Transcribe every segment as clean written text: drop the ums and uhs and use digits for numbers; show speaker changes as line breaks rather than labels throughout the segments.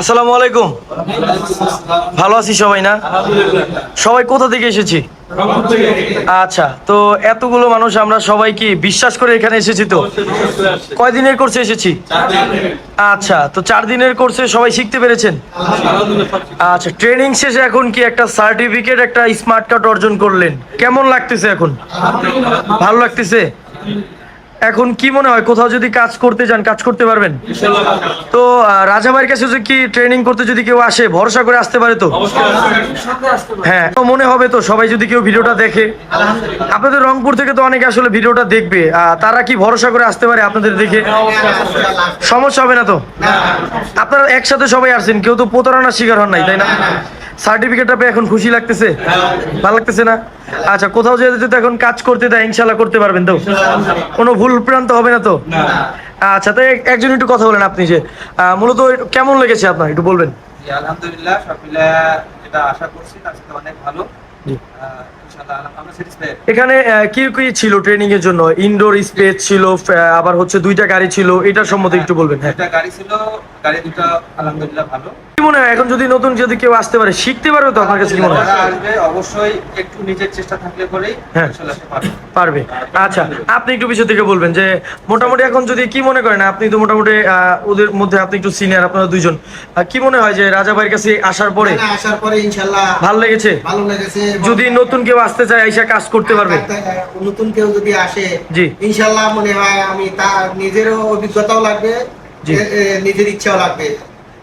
আসসালামু আলাইকুম। ভালো আছি সবাই না? সবাই কোথা থেকে এসেছি? আচ্ছা, তো এতগুলো মানুষ আমরা সবাই কি বিশ্বাস করে এখানে এসেছি? তো কয়দিনের কোর্সে এসেছি? আচ্ছা, তো 4 দিনের কোর্সে সবাই শিখতে পেরেছেন? আচ্ছা, ট্রেনিং শেষে এখন কি একটা সার্টিফিকেট, একটা স্মার্ট কার্ড অর্জন করলেন, কেমন লাগতেছে এখন? ভালো লাগতেছে? এখন কি মনে হয় কোথাও যদি কাজ করতে যান কাজ করতে পারবেন? তো রাজা ভাইয়ের কাছে যদি কি ট্রেনিং করতে যদি কেউ আসে ভরসা করে আসতে পারে তো? হ্যাঁ, তো মনে হবে তো সবাই যদি কেউ ভিডিওটা দেখে, আপনাদের রংপুর থেকে তো অনেকে আসলে ভিডিওটা দেখবে, তারা কি ভরসা করে আসতে পারে আপনাদের দেখে? সমস্যা হবে না তো? আপনারা একসাথে সবাই আসছেন, কেউ তো প্রতারণার শিকার হন নাই, তাই না? সার্টিফিকেটটা পেয়ে এখন খুশি লাগতেছে? ভালো লাগতেছে না? আচ্ছা, কোথাও যেতে তো এখন কাজ করতে দেয়, ইনশাল্লাহ করতে পারবেন তো? কোনো ভুল প্রান্ত হবে না তো? আচ্ছা, তো একজন একটু কথা বলেন, আপনি যে মূলত কেমন লেগেছে আপনার একটু বলবেন?
আলহামদুলিল্লাহ, সব মিলে যেটা আশা করছি তার সাথে অনেক ভালো। ইনশাআল্লাহ আমরা স্যাটিসফাইড।
এখানে কি কি ছিল ট্রেনিং এর জন্য? ইনডোর স্পেস ছিল, আবার হচ্ছে 2টা গাড়ি ছিল, এটার সম্বন্ধে একটু বলবেন। হ্যাঁ,
2টা গাড়ি ছিল, গাড়ি দুটো আলহামদুলিল্লাহ ভালো।
কি মনে হয় এখন যদি নতুন যদি কেউ আসতে পারে শিখতে পারবে তো? আপনার কাছে কি মনে হয়?
যারা আসবে অবশ্যই একটু নিজের চেষ্টা থাকলে পরেই
হ্যাঁ,
ইনশাআল্লাহ সে পারবে।
পারবে। আচ্ছা, আপনি একটু বিষয় থেকে বলবেন যে মোটামুটি এখন যদি কি মনে করেন, আপনি তো মোটামুটি ওদের মধ্যে আপনি একটু সিনিয়র, আপনারা দুইজন, কি মনে হয় যে রাজা ভাইয়ের কাছে আসার পরে
ইনশাআল্লাহ
ভালো লেগেছে?
ভালো লেগেছে।
যদি নতুন কেউ আসতে চায় আইসা কাজ করতে পারবে?
নতুন কেউ যদি আসে,
জি
ইনশাআল্লাহ মনে হয় আমি তার নিজেরও অভিজ্ঞতাও লাগবে,
জি।
নিজের ইচ্ছাও লাগবে,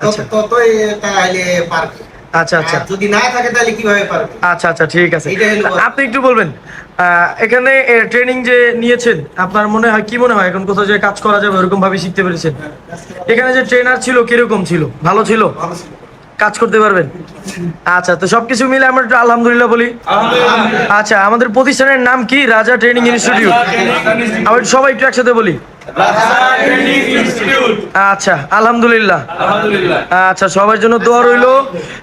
আচ্ছা।
ততই তারা আইলে পারবে।
আচ্ছা আচ্ছা
আর যদি না থাকে তাহলে কিভাবে পারবে?
আচ্ছা আচ্ছা, ঠিক আছে।
এইটাই হলো কথা।
আপনি একটু বলবেন এখানে ট্রেনিং যে নিয়েছেন, আপনার মনে হয় কি মনে হয় এখন কোথাও যে কাজ করা যাবে ওরকম ভাবে শিখতে পেরেছেন? এখানে যে ট্রেনার ছিল কিরকম ছিল? ভালো ছিল? কাজ করতে পারবেন? আচ্ছা, তো সবকিছু মিলে আমরা একটু আলহামদুলিল্লাহ বলি। আচ্ছা, আমাদের প্রতিষ্ঠানের নাম কি? রাজা ট্রেনিং ইনস্টিটিউট। আমরা সবাই একটু একসাথে বলি। আচ্ছা, আলহামদুলিল্লাহ। আচ্ছা, সবার জন্য দোয়া রইলো,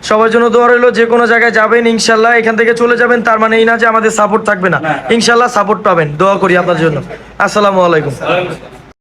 সবার জন্য দোয়া রইলো। যে কোনো জায়গায় যাবেন ইনশাল্লাহ, এখান থেকে চলে যাবেন তার মানে এই না যে আমাদের সাপোর্ট থাকবে না, ইনশাল্লাহ সাপোর্ট পাবেন। দোয়া করি আপনার জন্য। আসসালামু আলাইকুম।